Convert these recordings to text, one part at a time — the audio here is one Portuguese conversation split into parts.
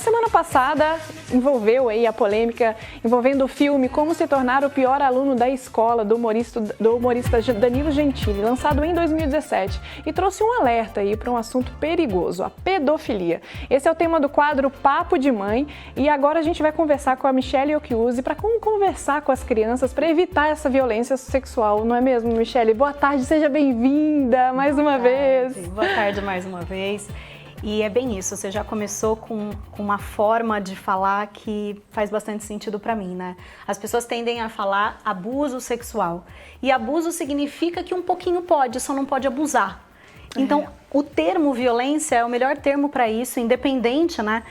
semana passada envolveu aí a polêmica envolvendo o filme Como se tornar o pior aluno da escola, do humorista Danilo Gentili, lançado em 2017, e trouxe um alerta aí para um assunto perigoso, a pedofilia. Esse é o tema do quadro Papo de Mãe, e agora a gente vai conversar com a Michele Occhiusi para como conversar com as crianças para evitar essa violência sexual, não é mesmo, Michele? Boa tarde, seja bem-vinda mais uma vez. Boa tarde mais uma vez. E é bem isso, você já começou com uma forma de falar que faz bastante sentido para mim, né? As pessoas tendem a falar abuso sexual. E abuso significa que um pouquinho pode, só não pode abusar. Então, o termo violência é o melhor termo para isso, independente, né?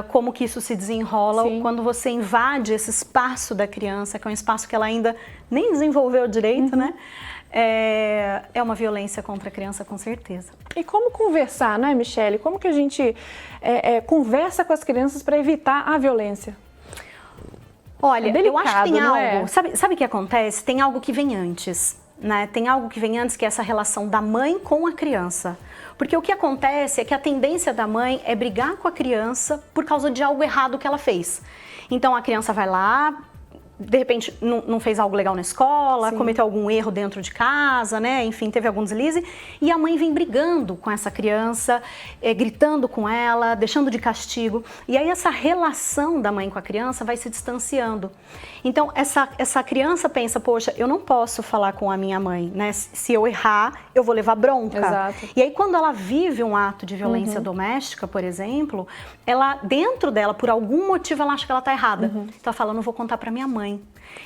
Como que isso se desenrola, ou quando você invade esse espaço da criança, que é um espaço que ela ainda nem desenvolveu direito, né? É uma violência contra a criança, com certeza. E como conversar, né, Michele? Como que a gente conversa com as crianças para evitar a violência? Olha, é delicado, eu acho que tem algo... É? Sabe o que acontece? Tem algo que vem antes, né? Tem algo que vem antes, que é essa relação da mãe com a criança. Porque o que acontece é que a tendência da mãe é brigar com a criança por causa de algo errado que ela fez. Então a criança vai lá, de repente não fez algo legal na escola, cometeu algum erro dentro de casa, né? Enfim, teve algum deslize, e a mãe vem brigando com essa criança, gritando com ela, deixando de castigo, e aí essa relação da mãe com a criança vai se distanciando. Então essa criança pensa, poxa, eu não posso falar com a minha mãe, né? Se eu errar, eu vou levar bronca. Exato. E aí quando ela vive um ato de violência doméstica, por exemplo, ela, dentro dela, por algum motivo, ela acha que ela tá errada. Então ela fala, eu não vou contar pra minha mãe.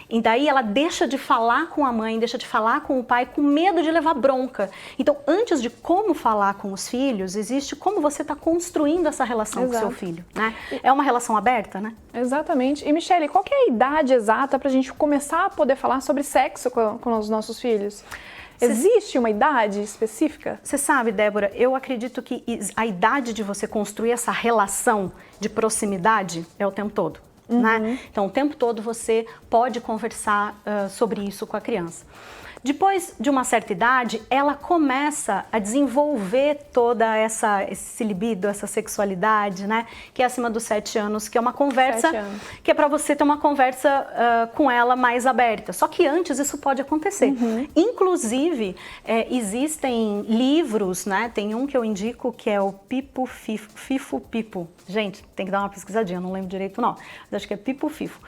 E daí ela deixa de falar com a mãe, deixa de falar com o pai, com medo de levar bronca. Então, antes de como falar com os filhos, existe como você está construindo essa relação com o seu filho, né? É uma relação aberta, né? Exatamente. E, Michele, qual que é a idade exata para a gente começar a poder falar sobre sexo com os nossos filhos? Existe uma idade específica? Você sabe, Débora, eu acredito que a idade de você construir essa relação de proximidade é o tempo todo. Né? Então, o tempo todo você pode conversar sobre isso com a criança. Depois de uma certa idade, ela começa a desenvolver toda esse libido, essa sexualidade, né? Que é acima dos 7 anos, que é uma conversa, que é para você ter uma conversa com ela mais aberta. Só que antes isso pode acontecer. Inclusive, existem livros, né? Tem um que eu indico que é o Pipo Fifo Pipo. Gente, tem que dar uma pesquisadinha, não lembro direito não. Mas acho que é Pipo Fifo.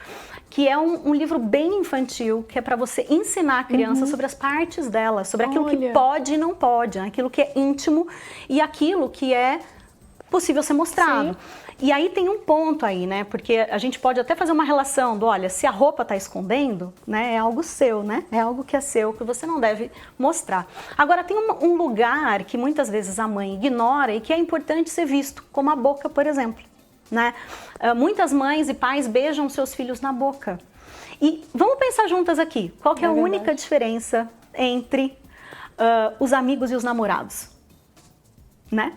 Que é um livro bem infantil, que é para você ensinar a criança sobre as partes dela, sobre aquilo que pode e não pode, aquilo que é íntimo e aquilo que é possível ser mostrado. E aí tem um ponto aí, né? Porque a gente pode até fazer uma relação do, olha, se a roupa tá escondendo, né? É algo seu, né? É algo que é seu, que você não deve mostrar. Agora, tem um lugar que muitas vezes a mãe ignora e que é importante ser visto, como a boca, por exemplo. Né? Muitas mães e pais beijam seus filhos na boca. E vamos pensar juntas aqui, qual que é a única diferença entre os amigos e os namorados? Né?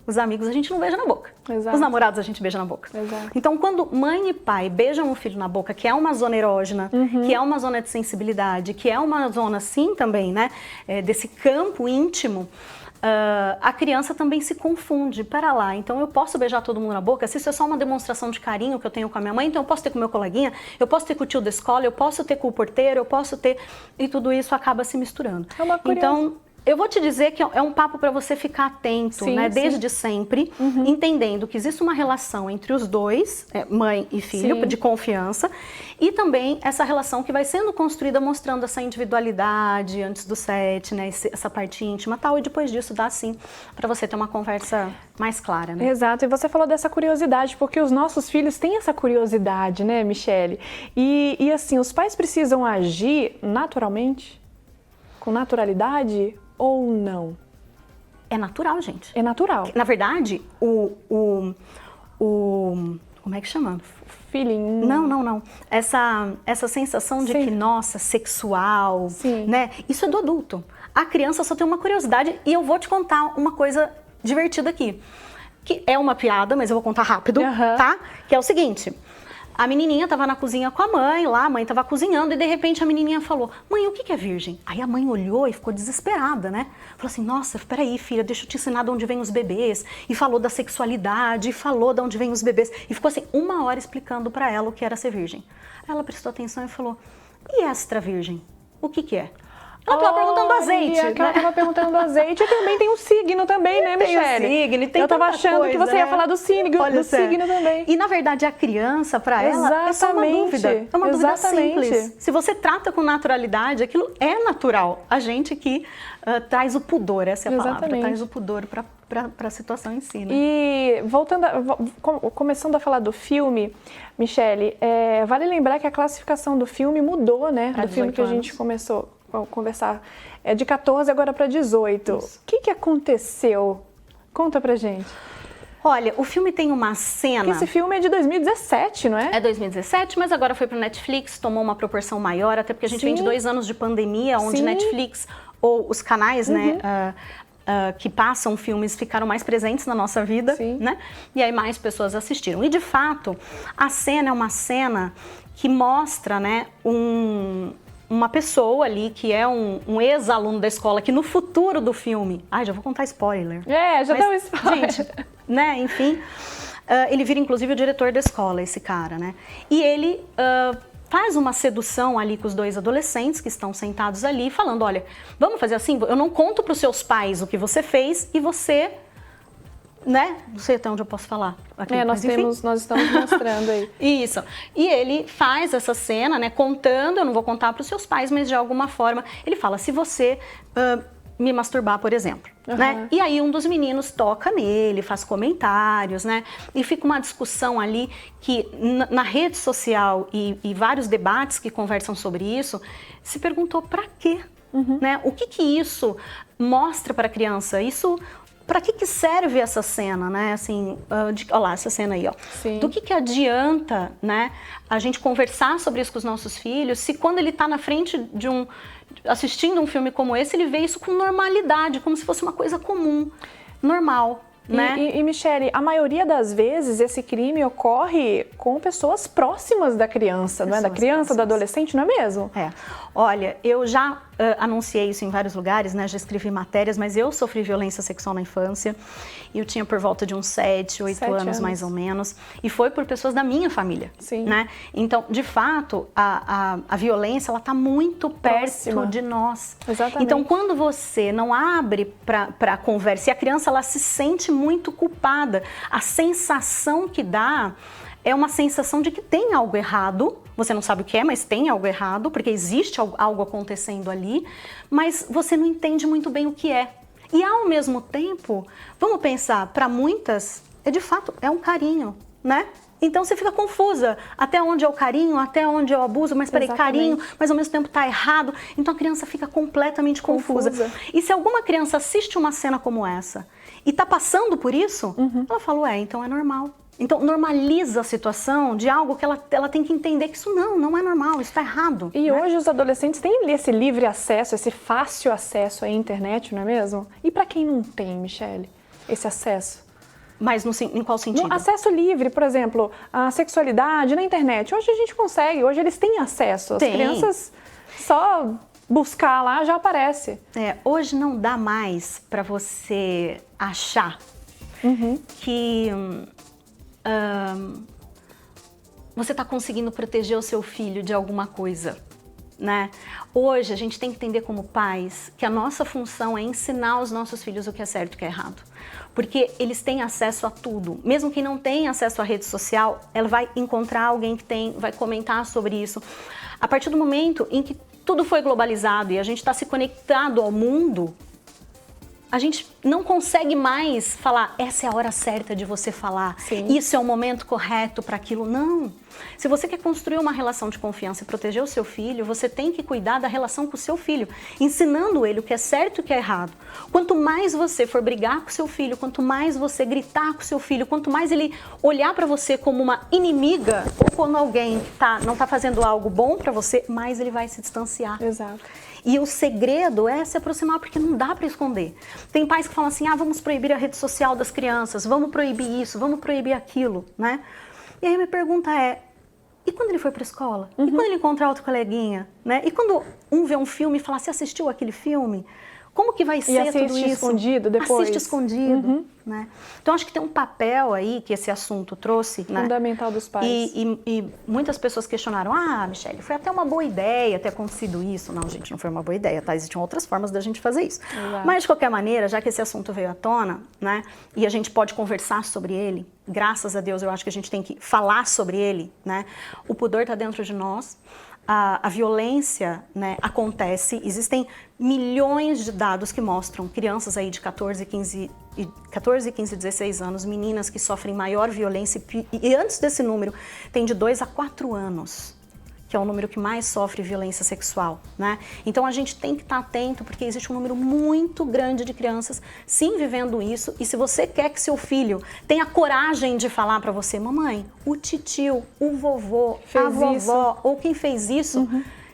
Os amigos a gente não beija na boca. Os namorados a gente beija na boca. Então, quando mãe e pai beijam o filho na boca, que é uma zona erógena, que é uma zona de sensibilidade, que é uma zona, sim, também, né? Desse campo íntimo, a criança também se confunde. Pera lá, então eu posso beijar todo mundo na boca? Se isso é só uma demonstração de carinho que eu tenho com a minha mãe, então eu posso ter com o meu coleguinha, eu posso ter com o tio da escola, eu posso ter com o porteiro, eu posso ter... E tudo isso acaba se misturando. Então, eu vou te dizer que é um papo para você ficar atento, né? Desde sempre, entendendo que existe uma relação entre os dois, mãe e filho, de confiança, e também essa relação que vai sendo construída mostrando essa individualidade antes do 7, né? Essa parte íntima e tal, e depois disso dá sim para você ter uma conversa mais clara, né? Exato, e você falou dessa curiosidade, porque os nossos filhos têm essa curiosidade, né, Michele? E assim, os pais precisam agir naturalmente? Com naturalidade? Ou não? É natural, gente. É natural. Na verdade, como é que chama? Feeling. Não. Essa sensação de que, nossa, sexual, né? Isso é do adulto. A criança só tem uma curiosidade e eu vou te contar uma coisa divertida aqui. Que é uma piada, mas eu vou contar rápido, tá? Que é o seguinte. A menininha estava na cozinha com a mãe, lá a mãe estava cozinhando e de repente a menininha falou: mãe, o que é virgem? Aí a mãe olhou e ficou desesperada, né? Falou assim: nossa, peraí filha, deixa eu te ensinar de onde vêm os bebês. E falou da sexualidade, e falou de onde vêm os bebês. E ficou assim 1 hora explicando para ela o que era ser virgem. Ela prestou atenção e falou: e extra virgem? O que é? Ela estava perguntando do azeite. Ela estava perguntando do azeite. E também tem um signo também, né, Michele? Tem o signo, tem. Eu estava achando que você ia falar do signo também. E na verdade a criança, para ela, é só uma dúvida. É uma dúvida simples. Se você trata com naturalidade, aquilo é natural. A gente que traz o pudor, essa é a palavra, traz o pudor para a situação em si. Né? E começando a falar do filme, Michele, vale lembrar que a classificação do filme mudou, né? Do filme que a gente começou a conversar, de 14 agora para 18. Isso. O que aconteceu? Conta pra gente. Olha, o filme tem uma cena... Esse filme é de 2017, não é? É 2017, mas agora foi pro Netflix, tomou uma proporção maior, até porque a gente vem de 2 anos de pandemia, onde Netflix ou os canais, né, que passam filmes ficaram mais presentes na nossa vida, né? E aí mais pessoas assistiram. E de fato, a cena é uma cena que mostra, né, uma pessoa ali que é um ex-aluno da escola, que no futuro do filme... Ai, já vou contar spoiler. Já deu spoiler. Gente, né, enfim... ele vira inclusive o diretor da escola, esse cara, né? E ele faz uma sedução ali com os 2 adolescentes que estão sentados ali, falando: olha, vamos fazer assim, eu não conto para os seus pais o que você fez e você... né? Não sei até onde eu posso falar. Aqui, nós estamos mostrando aí. Isso. E ele faz essa cena, né? Contando, eu não vou contar para os seus pais, mas de alguma forma ele fala: se você me masturbar, por exemplo, né? E aí um dos meninos toca nele, faz comentários, né? E fica uma discussão ali que na rede social e vários debates que conversam sobre isso, se perguntou para quê, né? O que isso mostra para a criança? Isso... Para que serve essa cena, né? Assim, olha lá, essa cena aí, ó. Sim. Do que adianta, né, a gente conversar sobre isso com os nossos filhos, se quando ele está na frente assistindo um filme como esse, ele vê isso com normalidade, como se fosse uma coisa comum, normal. Né? E Michele, a maioria das vezes esse crime ocorre com pessoas próximas da criança, não é? Da criança, do adolescente, não é mesmo? Olha, eu já anunciei isso em vários lugares, né? Já escrevi matérias, mas eu sofri violência sexual na infância. Eu tinha por volta de uns 7, 8 anos, mais ou menos. E foi por pessoas da minha família. Sim. Né? Então, de fato, a violência, ela está muito perto de nós. Exatamente. Então, quando você não abre para a conversa, e a criança ela se sente muito culpada, a sensação que dá é uma sensação de que tem algo errado. Você não sabe o que é, mas tem algo errado, porque existe algo acontecendo ali, mas você não entende muito bem o que é. E ao mesmo tempo, vamos pensar, para muitas, de fato, é um carinho, né? Então você fica confusa, até onde é o carinho, até onde é o abuso, mas peraí, carinho, mas ao mesmo tempo tá errado. Então a criança fica completamente confusa. E se alguma criança assiste uma cena como essa e tá passando por isso, ela fala: então é normal. Então normaliza a situação de algo que ela tem que entender que isso não é normal, isso tá errado. E hoje os adolescentes têm esse livre acesso, esse fácil acesso à internet, não é mesmo? E para quem não tem, Michele, esse acesso? Mas em qual sentido? No acesso livre, por exemplo, a sexualidade na internet. Hoje a gente consegue, hoje eles têm acesso. As crianças, só buscar lá já aparece. Hoje não dá mais para você achar que você está conseguindo proteger o seu filho de alguma coisa. Né? Hoje a gente tem que entender como pais que a nossa função é ensinar os nossos filhos o que é certo e o que é errado. Porque eles têm acesso a tudo. Mesmo quem não tem acesso à rede social, ela vai encontrar alguém que tem, vai comentar sobre isso. A partir do momento em que tudo foi globalizado e a gente está se conectado ao mundo, a gente não consegue mais falar: essa é a hora certa de você falar, isso é o momento correto para aquilo. Não. Se você quer construir uma relação de confiança e proteger o seu filho, você tem que cuidar da relação com o seu filho, ensinando ele o que é certo e o que é errado. Quanto mais você for brigar com o seu filho, quanto mais você gritar com o seu filho, quanto mais ele olhar para você como uma inimiga ou como alguém que não está fazendo algo bom para você, mais ele vai se distanciar. Exato. E o segredo é se aproximar, porque não dá para esconder. Tem pais que falam assim: vamos proibir a rede social das crianças, vamos proibir isso, vamos proibir aquilo, né? E aí a minha pergunta é: E quando ele foi para a escola? E quando ele encontrar outro coleguinha? Né? E quando um vê um filme e fala, você assistiu aquele filme? Como que vai ser tudo isso? Escondido depois. Assiste escondido. Né? Então, acho que tem um papel aí que esse assunto trouxe. Fundamental, né? Dos pais. E muitas pessoas questionaram, Michele, foi até uma boa ideia ter acontecido isso. Não, gente, não foi uma boa ideia, tá? Existiam outras formas da gente fazer isso. Exato. Mas, de qualquer maneira, já que esse assunto veio à tona, né? E a gente pode conversar sobre ele, graças a Deus, eu acho que a gente tem que falar sobre ele, né? O pudor está dentro de nós. A violência, né, acontece, existem milhões de dados que mostram crianças aí de 14, 15, 16 anos, meninas que sofrem maior violência e antes desse número tem de 2 a 4 anos, que é o número que mais sofre violência sexual, né? Então a gente tem que estar atento porque existe um número muito grande de crianças sim vivendo isso e se você quer que seu filho tenha coragem de falar para você, mamãe, o titio, o vovô, a vovó ou quem fez isso,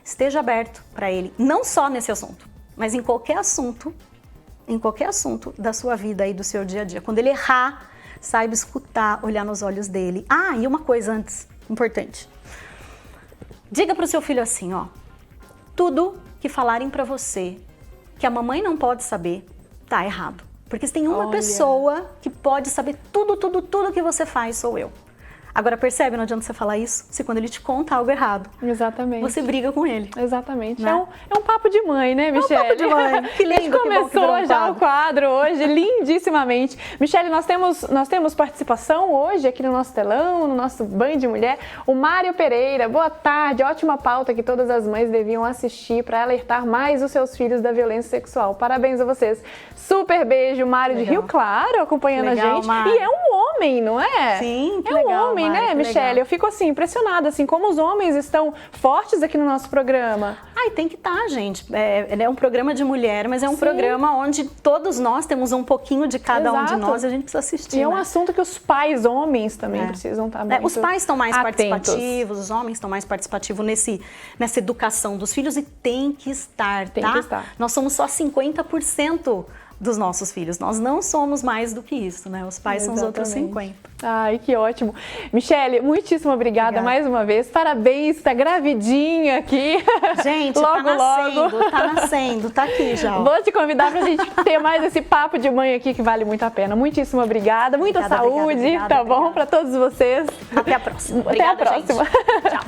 esteja aberto para ele, não só nesse assunto, mas em qualquer assunto da sua vida e do seu dia a dia. Quando ele errar, saiba escutar, olhar nos olhos dele. E uma coisa antes, importante. Diga para o seu filho assim, tudo que falarem para você que a mamãe não pode saber, tá errado. Porque se tem uma pessoa que pode saber tudo que você faz, sou eu. Agora percebe, não adianta você falar isso, se quando ele te conta algo errado, exatamente, você briga com ele. Exatamente. Né? É um papo de mãe, né, Michele? É um papo de mãe. Que lindo. A gente começou já o quadro hoje, lindissimamente. Michele, nós temos participação hoje aqui no nosso telão, no nosso Band Mulher. O Mário Pereira, boa tarde, ótima pauta que todas as mães deviam assistir para alertar mais os seus filhos da violência sexual. Parabéns a vocês. Super beijo, Mário de Rio Claro, acompanhando a gente. Mário. E é um homem, não é? Sim, que é um homem, né, Michele? Eu fico assim, impressionada, assim, como os homens estão fortes aqui no nosso programa. Tem que estar, gente. Ele é um programa de mulher, mas é um programa onde todos nós temos um pouquinho de cada um de nós e a gente precisa assistir. E é um assunto que os pais homens também precisam estar muito Os pais estão mais atentos. participativos, os homens estão mais participativos nessa educação dos filhos e tem que estar, Tem que estar. Nós somos só 50% dos nossos filhos. Nós não somos mais do que isso, né? Os pais são os outros 50%. Ai, que ótimo. Michele, muitíssimo obrigada mais uma vez. Parabéns, tá gravidinha aqui. Gente, logo, tá nascendo, tá aqui já. Vou te convidar pra gente ter mais esse papo de mãe aqui que vale muito a pena. Muitíssimo obrigada, muita saúde, obrigada, tá bom? Pra todos vocês. Até a próxima. Até a próxima. Tchau.